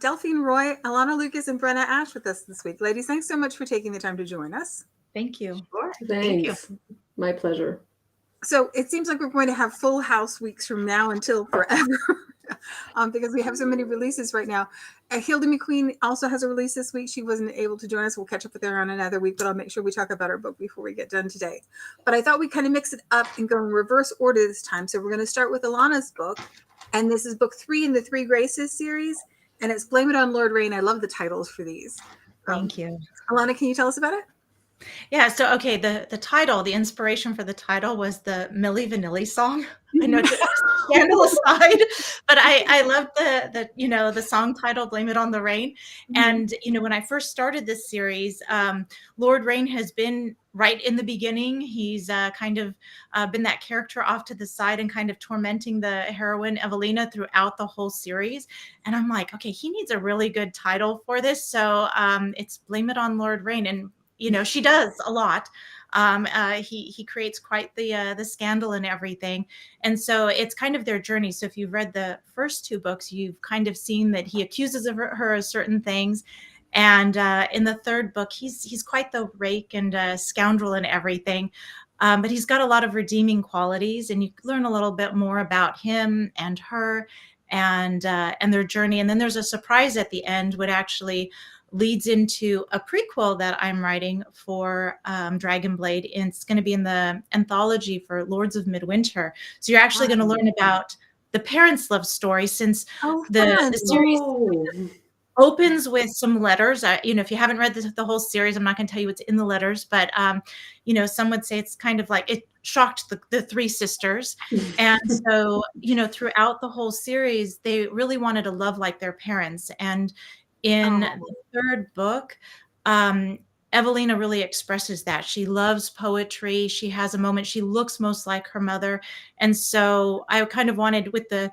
Delphine Roy, Alanna Lucas, and Brenna Ash with us this week. Ladies, thanks so much for taking the time to join us. Thank you. Sure. Thanks. My pleasure. So it seems like we're going to have full house weeks from now until forever because we have so many releases right now. Hilda McQueen also has a release this week. She wasn't able to join us. We'll catch up with her on another week, but I'll make sure we talk about her book before we get done today. But I thought we'd kind of mix it up and go in reverse order this time. So we're going to start with Alanna's book. And this is book 3 in the Three Graces series. And it's Blame It on Lord Rain. I love the titles for these. Thank you. Alanna, can you tell us about it? Yeah, so okay, the title, the inspiration for the title was the Milli Vanilli song. I know it's a scandal aside, but I love the song title, Blame It on the Rain. And when I first started this series, Lord Rain has been right in the beginning. He's kind of been that character off to the side and kind of tormenting the heroine Evelina throughout the whole series. And I'm like, okay, he needs a really good title for this. So it's Blame It on Lord Rain. And she does a lot. He creates quite the scandal and everything. And so it's kind of their journey. So if you've read the first 2 books, you've kind of seen that he accuses her of certain things. And in the 3rd book, he's quite the rake and scoundrel and everything. But he's got a lot of redeeming qualities, and you learn a little bit more about him and her and their journey. And then there's a surprise at the end, which actually leads into a prequel that I'm writing for Dragonblade. And it's going to be in the anthology for Lords of Midwinter. So you're actually going to learn about the parents' love story, since the series opens with some letters. If you haven't read the whole series, I'm not going to tell you what's in the letters, but some would say it's kind of like it shocked the 3 sisters. And so, throughout the whole series, they really wanted to love like their parents. And in the 3rd book, Evelina really expresses that. She loves poetry. She has a moment. She looks most like her mother. And so I kind of wanted, with the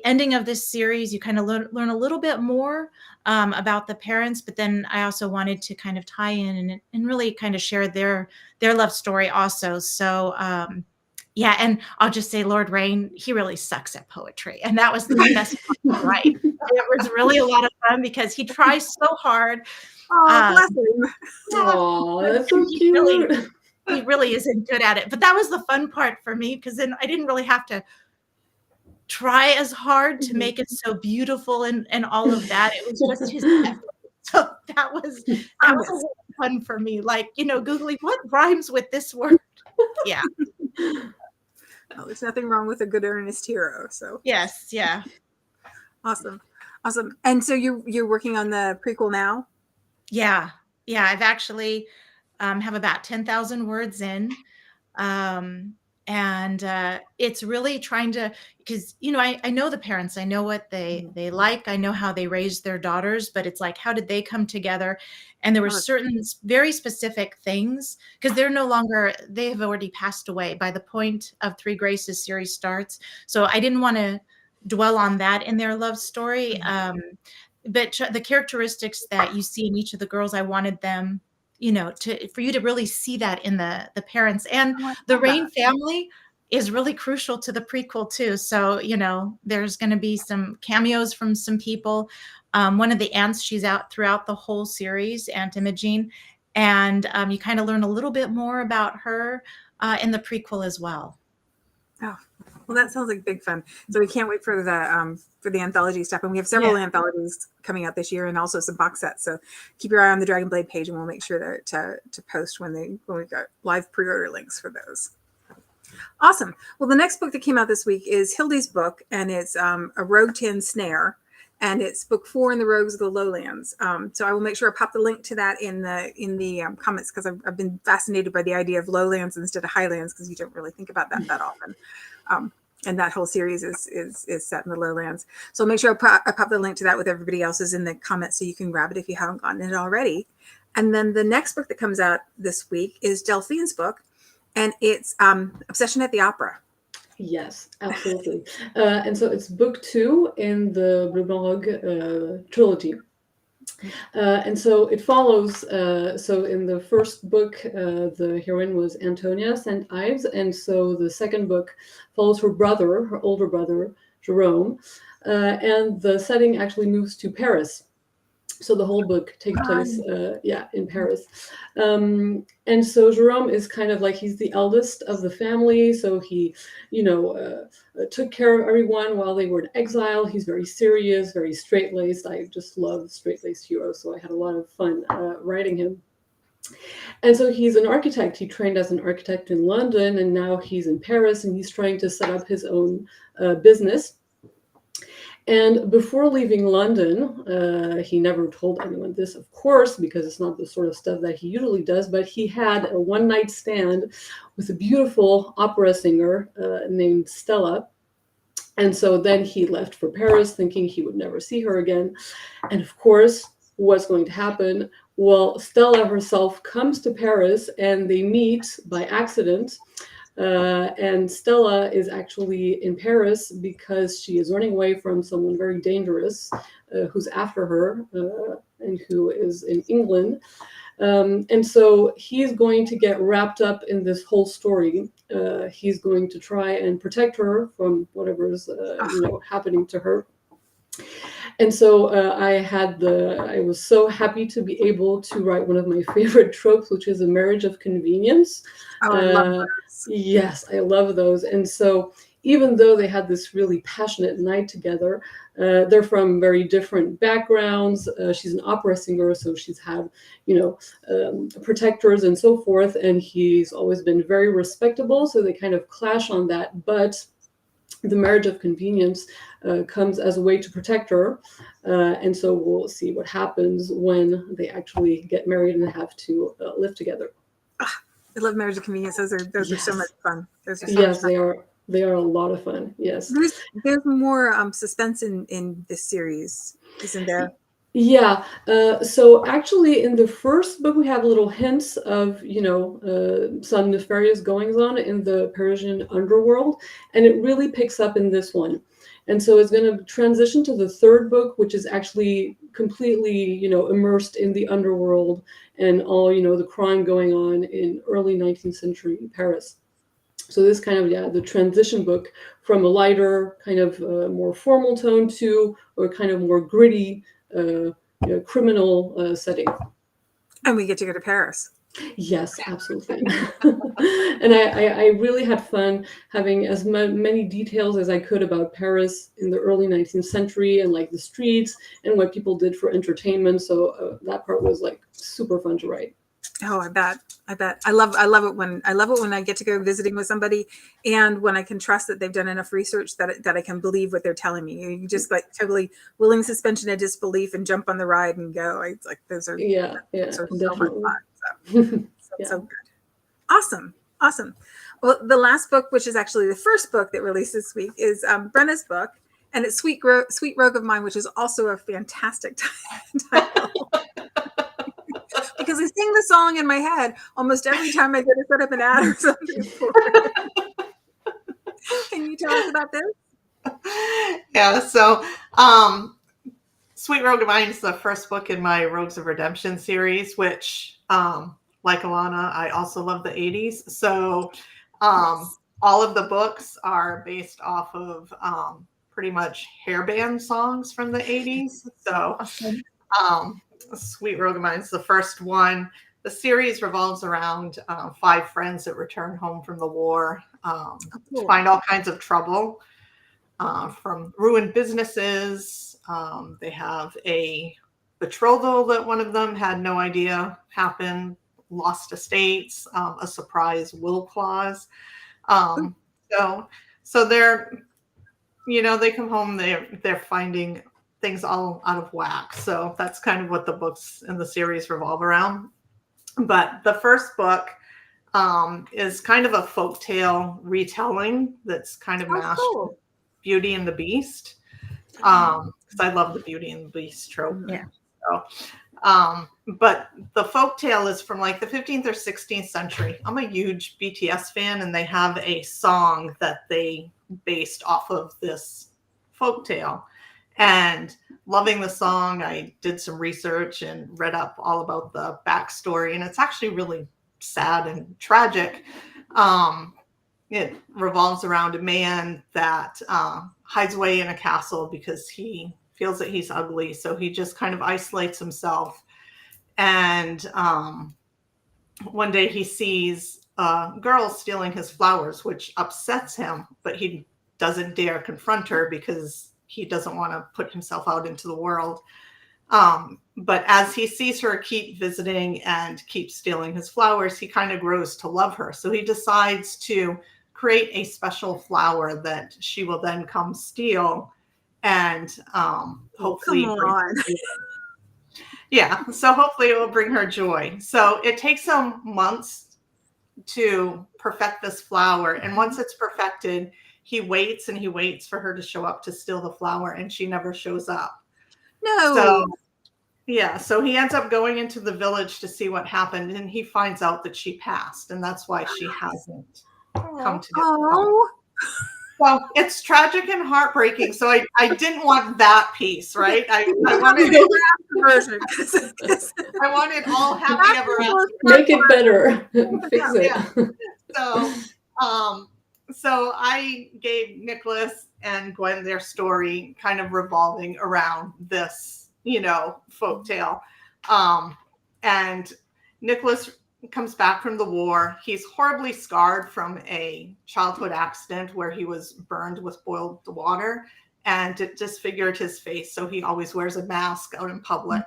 ending of this series, you kind of learn a little bit more about the parents, but then I also wanted to kind of tie in and really kind of share their love story also. So yeah, and I'll just say Lord Rain, he really sucks at poetry. And that was the best part, right? It was really a lot of fun because he tries so hard. Oh, bless him. Oh, that's so cute. He really isn't good at it. But that was the fun part for me, because then I didn't really have to try as hard to make it so beautiful and all of that. It was just his effort. So that was a lot of fun for me. Like, Googling what rhymes with this word. Yeah. Well, there's nothing wrong with a good earnest hero. So yes, yeah. Awesome. And so you're working on the prequel now? Yeah. I've actually have about 10,000 words in. And it's really trying to, because I know the parents, I know what they like, I know how they raised their daughters, but it's like, how did they come together? And there were certain very specific things, because they have already passed away by the point of Three Graces series starts. So I didn't want to dwell on that in their love story. But the characteristics that you see in each of the girls, I wanted them, for you to really see that in the parents. And the Rain family is really crucial to the prequel too. So, there's going to be some cameos from some people. One of the aunts, she's out throughout the whole series, Aunt Imogene. And you kind of learn a little bit more about her in the prequel as well. Oh, well, that sounds like big fun. So we can't wait for the anthology stuff. And we have several anthologies coming out this year, and also some box sets. So keep your eye on the Dragonblade page, and we'll make sure to post when we got live pre-order links for those. Awesome. Well, the next book that came out this week is Hildy's book, and it's a Rogue 10 Snare. And it's book 4 in the Rogues of the Lowlands. So I will make sure I pop the link to that in the comments, because I've been fascinated by the idea of lowlands instead of highlands, because you don't really think about that often. And that whole series is set in the lowlands. So I'll make sure I pop the link to that with everybody else's in the comments, so you can grab it if you haven't gotten it already. And then the next book that comes out this week is Delphine's book, and it's Obsession at the Opera. Yes, absolutely. And so it's book 2 in the Bleu Blanc Rogue trilogy. And so it follows, so in the first book, the heroine was Antonia St. Ives. And so the second book follows her older brother, Jerome. And the setting actually moves to Paris. So the whole book takes place, in Paris. And so Jerome is kind of like, he's the eldest of the family. So he, took care of everyone while they were in exile. He's very serious, very straight-laced. I just love straight-laced heroes. So I had a lot of fun writing him. And so he's an architect. He trained as an architect in London, and now he's in Paris, and he's trying to set up his own business. And before leaving London, he never told anyone this, of course, because it's not the sort of stuff that he usually does, but he had a one-night stand with a beautiful opera singer named Stella. And so then he left for Paris thinking he would never see her again. And of course, what's going to happen? Well, Stella herself comes to Paris and they meet by accident. And Stella is actually in Paris because she is running away from someone very dangerous who's after her and who is in England. And so he's going to get wrapped up in this whole story. He's going to try and protect her from whatever's happening to her. And so I was so happy to be able to write one of my favorite tropes, which is a marriage of convenience. Oh, I love those. Yes, I love those. And so even though they had this really passionate night together, they're from very different backgrounds. She's an opera singer, so she's had, protectors and so forth. And he's always been very respectable. So they kind of clash on that. But the marriage of convenience comes as a way to protect her. And so we'll see what happens when they actually get married and have to live together. I love marriage of convenience. Those are so much fun. Yes, they are. They are a lot of fun. Yes. There's more suspense in this series, isn't there? Yeah. So actually, in the first book, we have little hints of, some nefarious goings on in the Parisian underworld, and it really picks up in this one. And so it's going to transition to the third book, which is actually completely, immersed in the underworld and all, the crime going on in early 19th century Paris. So this kind of, the transition book from a lighter, kind of more formal tone to a kind of more gritty, criminal setting. And we get to go to Paris. Yes, absolutely. And I really had fun having as many details as I could about Paris in the early 19th century and like the streets and what people did for entertainment. So that part was like super fun to write. Oh, I bet. I love it when I get to go visiting with somebody, and when I can trust that they've done enough research that I can believe what they're telling me. You just like totally willing suspension of disbelief and jump on the ride and go. It's like those are so much fun. So good. Awesome. Well, the last book, which is actually the first book that released this week, is Brenna's book, and it's Sweet Rogue of Mine, which is also a fantastic title. Because I sing the song in my head almost every time I go to set up an ad or something for it. Can you tell us about this? Yeah, so Sweet Rogue of Mine is the first book in my Rogues of Redemption series, which, like Alanna, I also love the 80s. So all of the books are based off of pretty much hairband songs from the 80s. So Sweet Rogue of Mine is the first one. The series revolves around 5 friends that return home from the war to find all kinds of trouble, from ruined businesses. They have a betrothal that one of them had no idea happened, lost estates, a surprise will clause. So they're, they come home, they're finding things all out of whack. So that's kind of what the books in the series revolve around. But the first book is kind of a folktale retelling that's kind of mashed Beauty and the Beast. Because I love the Beauty and the Beast trope. Yeah. So, but the folktale is from like the 15th or 16th century. I'm a huge BTS fan, and they have a song that they based off of this folktale. And loving the song, I did some research and read up all about the backstory, and it's actually really sad and tragic. It revolves around a man that hides away in a castle because he feels that he's ugly. So he just kind of isolates himself. And one day he sees a girl stealing his flowers, which upsets him, but he doesn't dare confront her because he doesn't want to put himself out into the world. But as he sees her keep visiting and keep stealing his flowers, he kind of grows to love her. So he decides to create a special flower that she will then come steal and hopefully come on. yeah, so hopefully it will bring her joy. So it takes him months to perfect this flower. And once it's perfected, he waits and he waits for her to show up to steal the flower, and she never shows up. No. So yeah, so he ends up going into the village to see what happened, and he finds out that she passed, and that's why she hasn't come to the Oh. Well, it's tragic and heartbreaking. So I didn't want that piece, right? I wanted version. I wanted all happy ever after. Make it better. Fix it. Yeah. So I gave Nicholas and Gwen their story kind of revolving around this, folktale. And Nicholas comes back from the war. He's horribly scarred from a childhood accident where he was burned with boiled water, and it disfigured his face. So he always wears a mask out in public.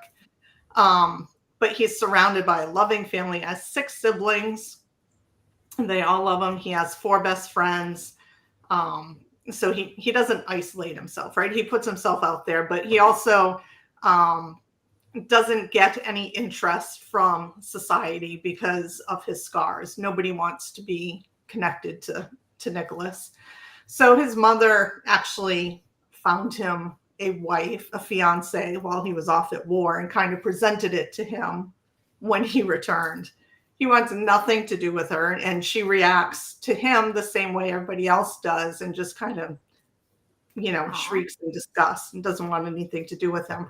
But he's surrounded by a loving family. He has 6 siblings. And they all love him. He has 4 best friends. So he doesn't isolate himself, right? He puts himself out there, but he also doesn't get any interest from society because of his scars. Nobody wants to be connected to Nicholas. So his mother actually found him a wife, a fiance, while he was off at war, and kind of presented it to him when he returned. He wants nothing to do with her, and she reacts to him the same way everybody else does, and just kind of, shrieks in disgust and doesn't want anything to do with him.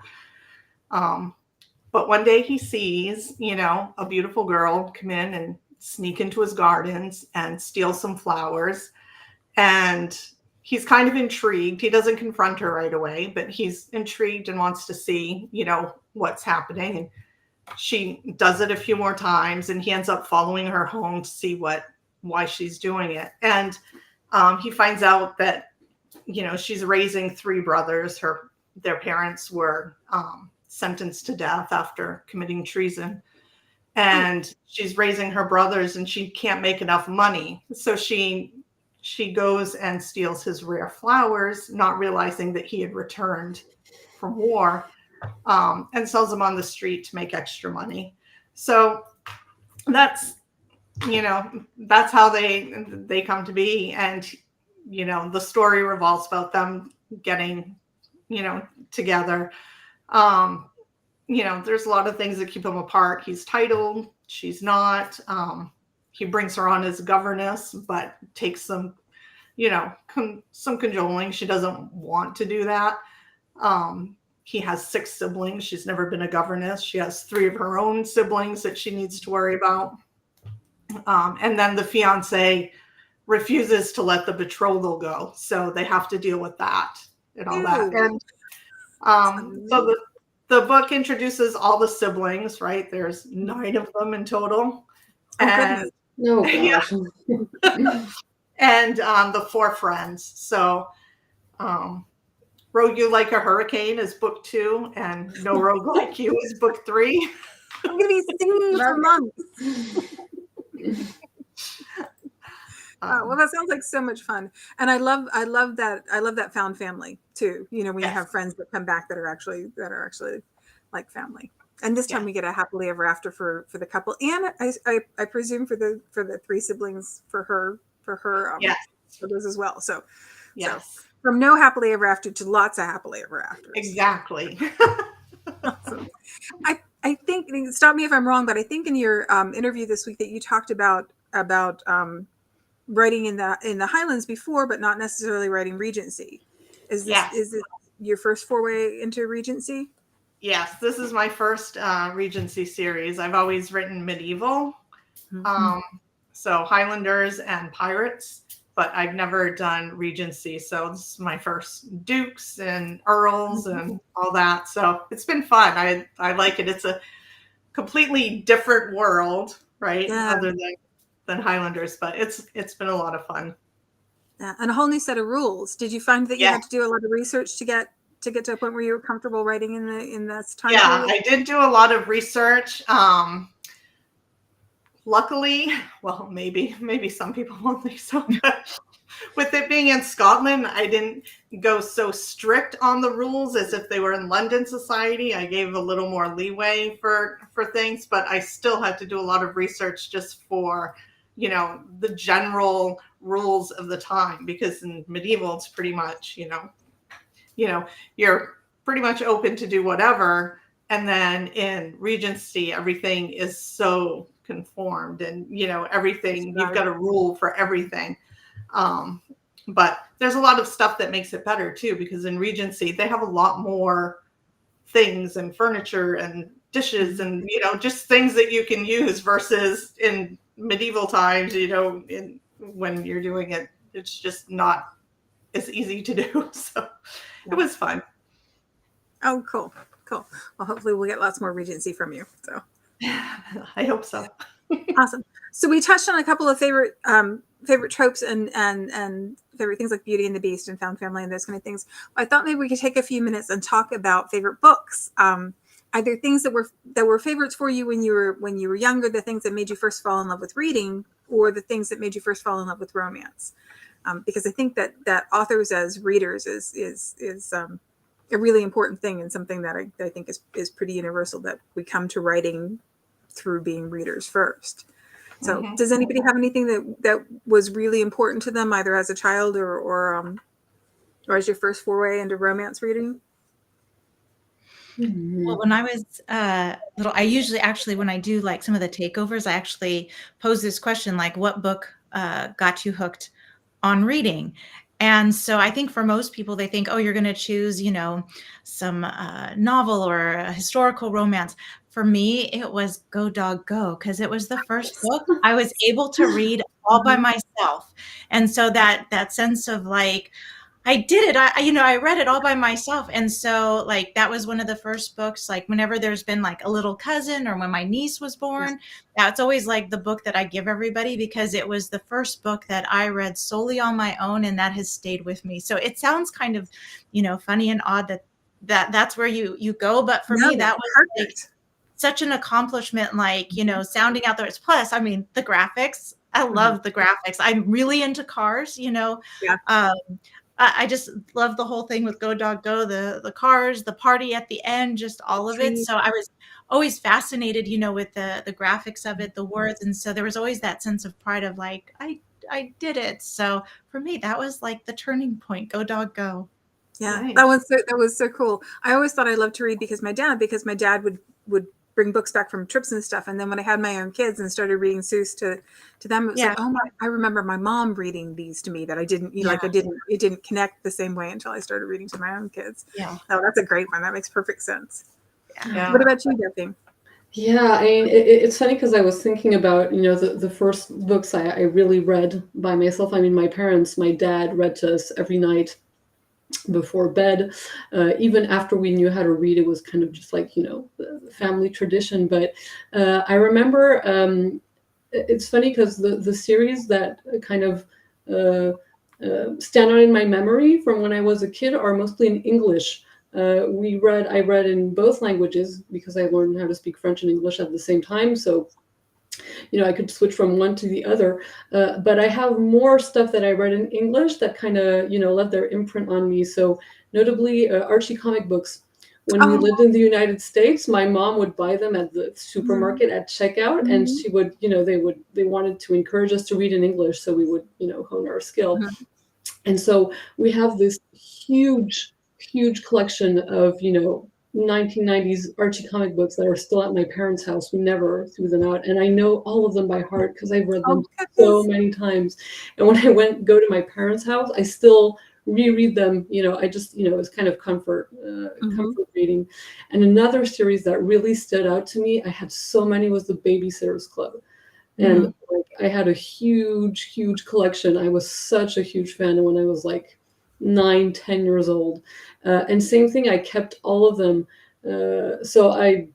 But one day he sees, a beautiful girl come in and sneak into his gardens and steal some flowers. And he's kind of intrigued. He doesn't confront her right away, but he's intrigued and wants to see, what's happening. And she does it a few more times, and he ends up following her home to see why she's doing it. And he finds out that, she's raising 3 brothers. Their parents were sentenced to death after committing treason. And she's raising her brothers, and she can't make enough money. So she goes and steals his rare flowers, not realizing that he had returned from war, and sells them on the street to make extra money. So that's how they come to be. And, the story revolves about them getting, together. There's a lot of things that keep them apart. He's titled, she's not. He brings her on as governess, but takes some, some cajoling. She doesn't want to do that. He has 6 siblings. She's never been a governess. She has 3 of her own siblings that she needs to worry about. And then the fiance refuses to let the betrothal go. So they have to deal with that and all that. And so the book introduces all the siblings, right? There's 9 of them in total. And gosh. And the 4 friends. So Rogue You Like a Hurricane is book 2, and No Rogue Like You is book 3. I'm gonna be singing for months. Well, that sounds like so much fun, and I love that found family too. When you have friends that come back that are actually like family. And this time we get a happily ever after for the couple, and I presume for the 3 siblings for her for those as well. So from no happily ever after to lots of happily ever after. Exactly. Awesome. I think, stop me if I'm wrong, but I think in your interview this week that you talked about writing in the Highlands before, but not necessarily writing Regency. Is it your first foray into Regency? Yes, this is my first Regency series. I've always written medieval, so Highlanders and pirates. but I've never done Regency. So this is my first Dukes and Earls and all that. So it's been fun. I like it. It's a completely different world, right? Yeah. Other than Highlanders, but it's been a lot of fun. Yeah, and a whole new set of rules. Did you find that you had to do a lot of research to get to a point where you were comfortable writing in this time period? I did do a lot of research. Luckily, well, maybe some people won't think so, but with it being in Scotland, I didn't go so strict on the rules as if they were in London society. I gave a little more leeway for things, but I still had to do a lot of research just for, the general rules of the time, because in medieval, it's pretty much, you're pretty much open to do whatever. And then in Regency, everything is so conformed, and everything, you've got a rule for everything. But there's a lot of stuff that makes it better too, because in Regency they have a lot more things and furniture and dishes and just things that you can use, versus in medieval times, when you're doing it, it's just not as easy to do. So it was fun. Oh, cool. Well, hopefully we'll get lots more Regency from you. So I hope so. Awesome. So we touched on a couple of favorite tropes and favorite things like Beauty and the Beast and Found Family and those kind of things. I thought maybe we could take a few minutes and talk about favorite books. Either things that were favorites for you when you were younger, the things that made you first fall in love with reading, or the things that made you first fall in love with romance. Because I think that authors as readers is a really important thing, and something that I think is pretty universal, that we come to writing through being readers first. So does anybody have anything that was really important to them, either as a child or as your first foray into romance reading? Well, when I was little, I usually actually, when I do like some of the takeovers, I actually pose this question, like, what book got you hooked on reading? And so I think for most people, they think, oh, you're going to choose, some novel or a historical romance. For me, it was Go Dog Go, because it was the first book I was able to read all by myself. And so that sense of like, I did it. I read it all by myself. And so like, that was one of the first books, like whenever there's been like a little cousin, or when my niece was born, that's always like the book that I give everybody, because it was the first book that I read solely on my own, and that has stayed with me. So it sounds kind of, funny and odd that's where you go. But for me, that was like such an accomplishment, like, sounding out there. Plus, I mean, the graphics, I love the graphics. I'm really into cars, I just love the whole thing with Go Dog Go, the cars, the party at the end, just all of it. So I was always fascinated, with the graphics of it, the words. And so there was always that sense of pride of like, I did it. So for me, that was like the turning point, Go Dog Go. Yeah, nice. That was so cool. I always thought I loved to read because my dad would bring books back from trips and stuff. And then when I had my own kids and started reading Seuss to them, it was like, I remember my mom reading these to me that I didn't, it didn't connect the same way until I started reading to my own kids. Yeah. Oh, that's a great one. That makes perfect sense. Yeah. What about you, Delphine? Yeah, I mean, it's funny because I was thinking about, the first books I really read by myself. I mean, my dad read to us every night before bed. Even after we knew how to read, it was kind of just like, the family tradition. But I remember, it's funny because the series that kind of stand out in my memory from when I was a kid are mostly in English. I read in both languages because I learned how to speak French and English at the same time. So, I could switch from one to the other. But I have more stuff that I read in English that kind of, left their imprint on me. So notably Archie comic books. When we lived in the United States, my mom would buy them at the supermarket at checkout, and she would, they wanted to encourage us to read in English, so we would, hone our skill. And so we have this huge collection of, 1990s Archie comic books that are still at my parents' house. We never threw them out, and I know all of them by heart because I've read them so many times. And when I go to my parents' house, I still reread them. I just, it's kind of comfort reading. And another series that really stood out to me, I had so many, was the Babysitter's Club. And like I had a huge collection. I was such a huge fan when I was like 9, 10 years old. And same thing, I kept all of them. So I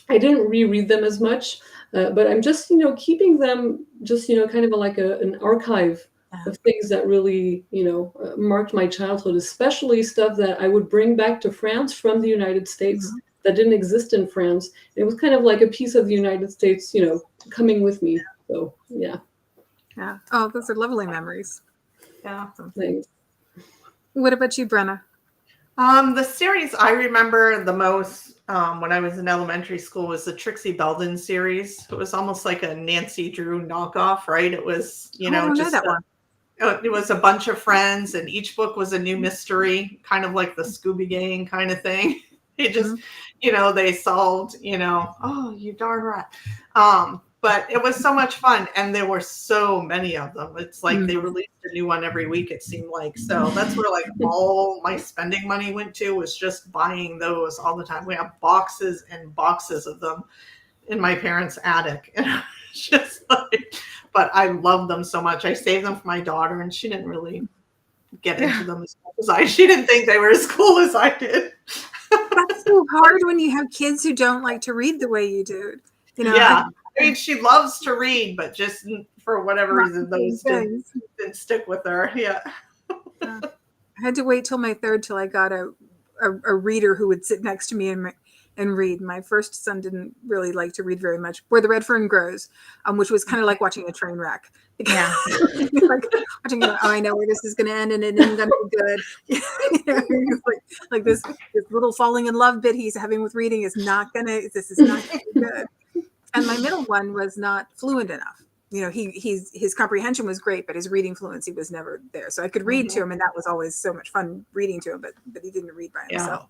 didn't reread them as much, but I'm just, keeping them just, kind of like an archive of things that really, marked my childhood, especially stuff that I would bring back to France from the United States that didn't exist in France. It was kind of like a piece of the United States, coming with me. So, yeah. Yeah. Oh, those are lovely memories. Yeah. Thanks. What about you, Brenna? The series I remember the most when I was in elementary school was the Trixie Belden series. It was almost like a Nancy Drew knockoff, right? It was, I don't know that one. It was a bunch of friends, and each book was a new mystery, kind of like the Scooby Gang kind of thing. They just, they solved, oh, you darn right. But it was so much fun, and there were so many of them. It's like they released a new one every week, it seemed like. So that's where like all my spending money went to, was just buying those all the time. We have boxes and boxes of them in my parents' attic. And it's just like, but I love them so much. I saved them for my daughter, and she didn't really get into them as much as I. She didn't think they were as cool as I did. That's so hard when you have kids who don't like to read the way you do. Yeah. I mean, she loves to read, but just for whatever reason, those didn't stick with her. Yeah. I had to wait till my third till I got a reader who would sit next to me and read. My first son didn't really like to read very much. Where the Red Fern Grows, which was kind of like watching a train wreck. Yeah. Like watching, I know where this is going to end, and it isn't going to be good. Like this little falling in love bit he's having with reading is not going to. This is not going to be good. And my middle one was not fluent enough. His comprehension was great, but his reading fluency was never there. So I could read to him, and that was always so much fun reading to him. But he didn't read by himself.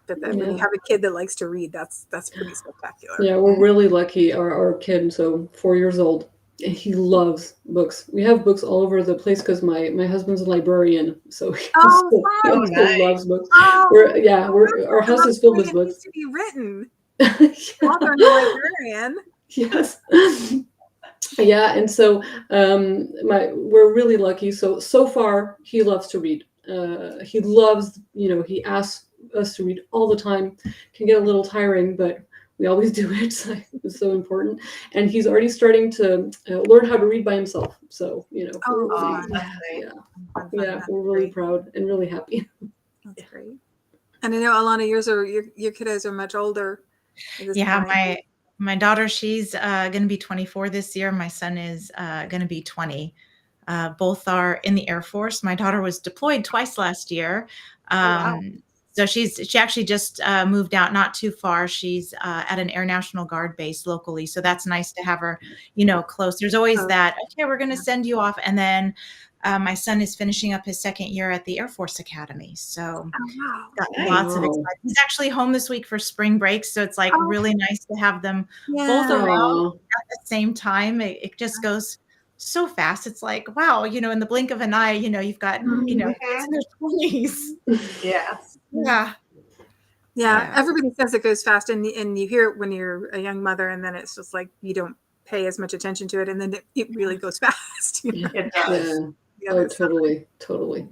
But then when you have a kid that likes to read, that's pretty spectacular. Yeah, we're really lucky. Our kid, so 4 years old, and he loves books. We have books all over the place because my husband's a librarian, so he also loves books. Our house is filled with books. Needs to be written. Author and librarian. Yes. Yeah, and so we're really lucky. So far, he loves to read. He loves, he asks us to read all the time. Can get a little tiring, but we always do it. So it's so important. And he's already starting to learn how to read by himself. So, we're really proud and really happy. That's great. And I know, Alanna, your kiddos are much older. Yeah, my daughter, she's going to be 24 this year. My son is going to be 20. Both are in the Air Force. My daughter was deployed twice last year. So she actually just moved out not too far. She's at an Air National Guard base locally. So that's nice to have her, close. There's always that, okay, we're going to send you off. And then my son is finishing up his second year at the Air Force Academy. So got lots of excitement. He's actually home this week for spring break. So it's like really nice to have them both around at the same time. It just goes so fast. It's like, wow, in the blink of an eye, you've got, kids in their 20s. Yeah. Everybody says it goes fast, and you hear it when you're a young mother, and then it's just like you don't pay as much attention to it, and then it really goes fast. It does. Totally.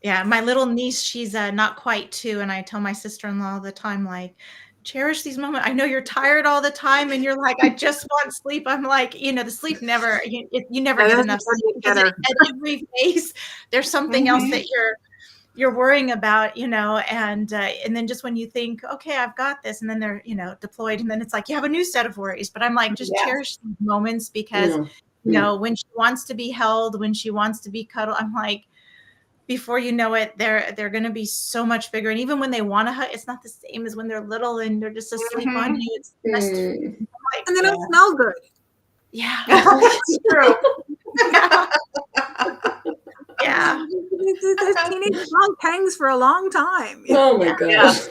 Yeah, my little niece, she's not quite 2, and I tell my sister-in-law all the time, like, cherish these moments. I know you're tired all the time, and you're like, I just want sleep. I'm like, the sleep never, you never get enough sleep. Because at every phase, there's something else that you're worrying about, and then just when you think, okay, I've got this, and then they're, deployed, and then it's like you have a new set of worries. But I'm like, just cherish these moments because, when she wants to be held, when she wants to be cuddled, I'm like, before you know it, they're going to be so much bigger. And even when they want to hug, it's not the same as when they're little and they're just asleep on you. It's best. Like, and they don't smell good. Yeah, that's true. Yeah. Those teenage dog hangs for a long time. Oh my gosh.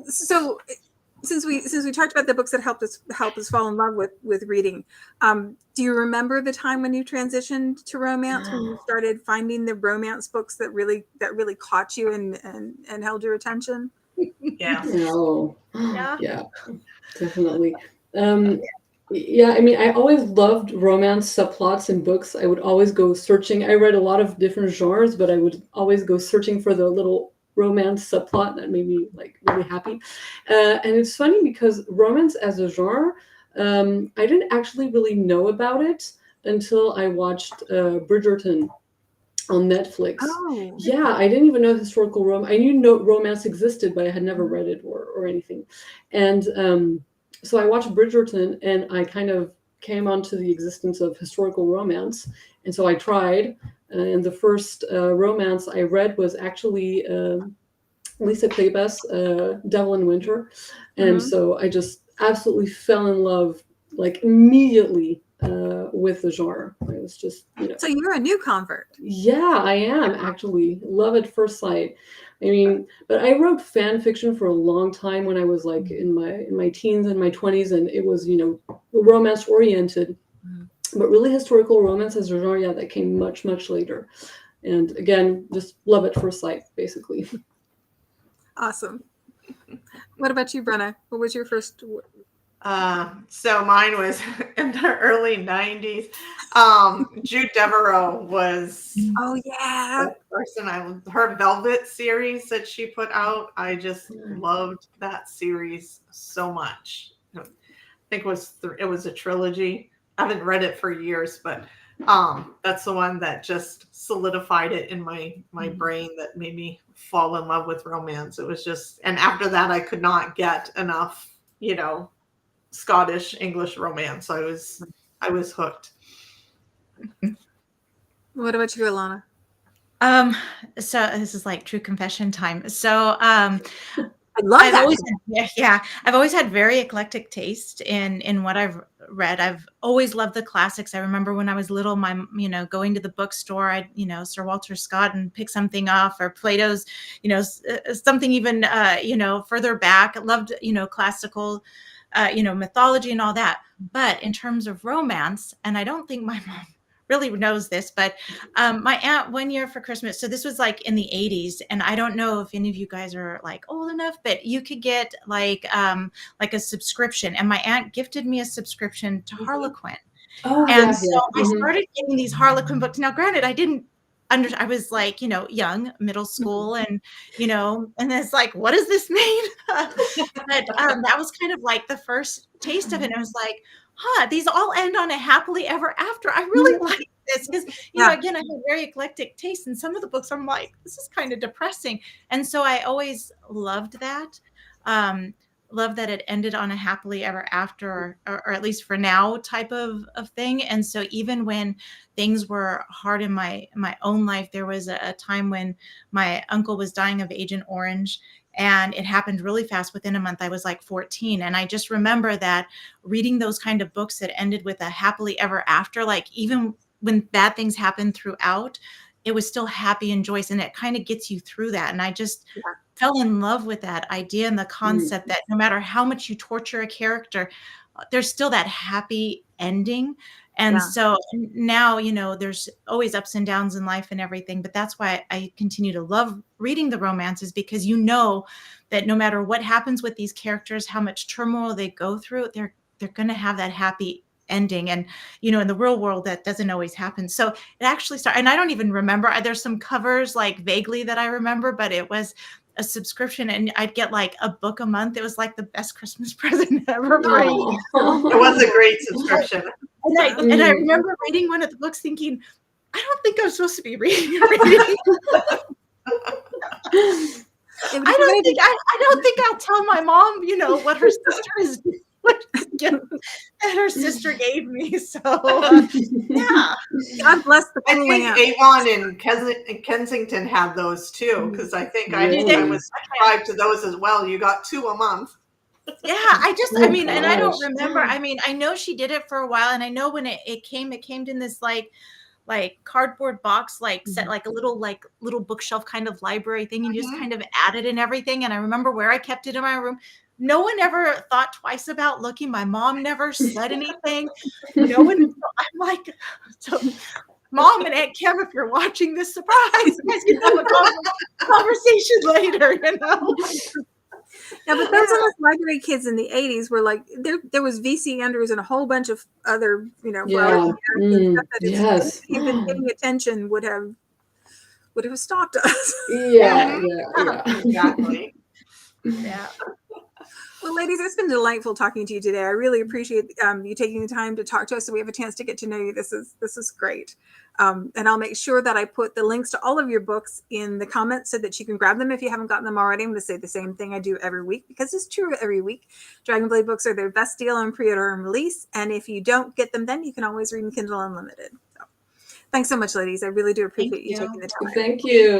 So since we talked about the books that help us fall in love with reading, do you remember the time when you transitioned to romance, when you started finding the romance books that really caught you and held your attention? Yeah. Oh, Yeah. yeah, definitely. Yeah, I mean, I always loved romance subplots in books. I would always go searching. I read a lot of different genres, but I would always go searching for the little romance subplot that made me like really happy. And it's funny because romance as a genre, I didn't actually really know about it until I watched Bridgerton on Netflix. Oh, Yeah, I didn't even know historical romance. I knew no romance existed, but I had never read it or anything. And so I watched Bridgerton, and I kind of came onto the existence of historical romance. And so I tried. And the first romance I read was actually Lisa Kleypas, Devil in Winter. And Mhm. so I just absolutely fell in love, like immediately, with the genre. It was just, So you're a new convert. yeah, I am actually. Love at first sight. I mean, but I wrote fan fiction for a long time when I was like in my teens and my 20s, and it was, romance oriented. Mhm. But really historical romance as a genre, yeah, that came much, much later. And again, just love at first sight, basically. Awesome. What about you, Brenna? What was your first? So mine was in the early 90s. Jude Devereaux was Oh yeah. that person. Her Velvet series that she put out, I just loved that series so much. I think it was a trilogy. I haven't read it for years, but that's the one that just solidified it in my brain, that made me fall in love with romance. It was just, and after that I could not get enough, Scottish English romance. I was hooked. What about you, Alanna? So this is like true confession time. So I love I've that. always I've always had very eclectic taste in what I've read. I've always loved the classics. I remember when I was little, my going to the bookstore, I'd Sir Walter Scott and pick something off, or Plato's, something even further back. I loved classical mythology and all that. But in terms of romance, and I don't think my mom really knows this, but my aunt, one year for Christmas, so this was like in the 80s, and I don't know if any of you guys are like old enough, but you could get like a subscription, and my aunt gifted me a subscription to Harlequin. Oh, And yeah, so yeah. I started getting these Harlequin books. Now, granted, I was like, young, middle school, and and it's like, what does this mean? But that was kind of like the first taste of it. And I was like, these all end on a happily ever after. I really like this because, Yeah. again, I have very eclectic taste, and some of the books I'm like, this is kind of depressing. And so I always loved that. Love that it ended on a happily ever after, or at least for now type of thing. And so even when things were hard in my own life, there was a time when my uncle was dying of Agent Orange, and it happened really fast. Within a month, I was like 14. And I just remember that reading those kind of books that ended with a happily ever after, like even when bad things happened throughout, it was still happy and joyous, and it kind of gets you through that. And I just fell in love with that idea and the concept that no matter how much you torture a character, there's still that happy ending. And so now, there's always ups and downs in life and everything, but that's why I continue to love reading the romances, because that no matter what happens with these characters, how much turmoil they go through, they're going to have that happy ending. And in the real world, that doesn't always happen. So it actually started, and I don't even remember, there's some covers like vaguely that I remember, but it was a subscription, and I'd get like a book a month. It was like the best Christmas present ever for a year. It was a great subscription. And I remember reading one of the books thinking, I don't think I'm supposed to be reading. I don't think I'll tell my mom, what her sister is doing. That her sister gave me. So yeah. God bless the I cool think aunt. Avon and Kensington had those too, because I think I was subscribed to those as well. You got 2 a month. Yeah, and I don't remember. I mean, I know she did it for a while, and I know when it came in this like cardboard box, like set like a little bookshelf kind of library thing, and you just kind of added and everything. And I remember where I kept it in my room. No one ever thought twice about looking. My mom never said anything. No one. I'm like, so Mom and Aunt Kim, if you're watching this, surprise, you guys can have a conversation later, Yeah, but those of us library kids in the 80s were like, there was VC Andrews and a whole bunch of other, Yeah. stuff that Yes. if been paying attention would have stopped us. Yeah. Exactly. Yeah. Well, ladies, it's been delightful talking to you today. I really appreciate you taking the time to talk to us so we have a chance to get to know you. This is great. And I'll make sure that I put the links to all of your books in the comments so that you can grab them if you haven't gotten them already. I'm going to say the same thing I do every week because it's true every week. Dragonblade books are their best deal on pre-order and release. And if you don't get them then, you can always read in Kindle Unlimited. So thanks so much, ladies. I really do appreciate you taking the time. Thank you.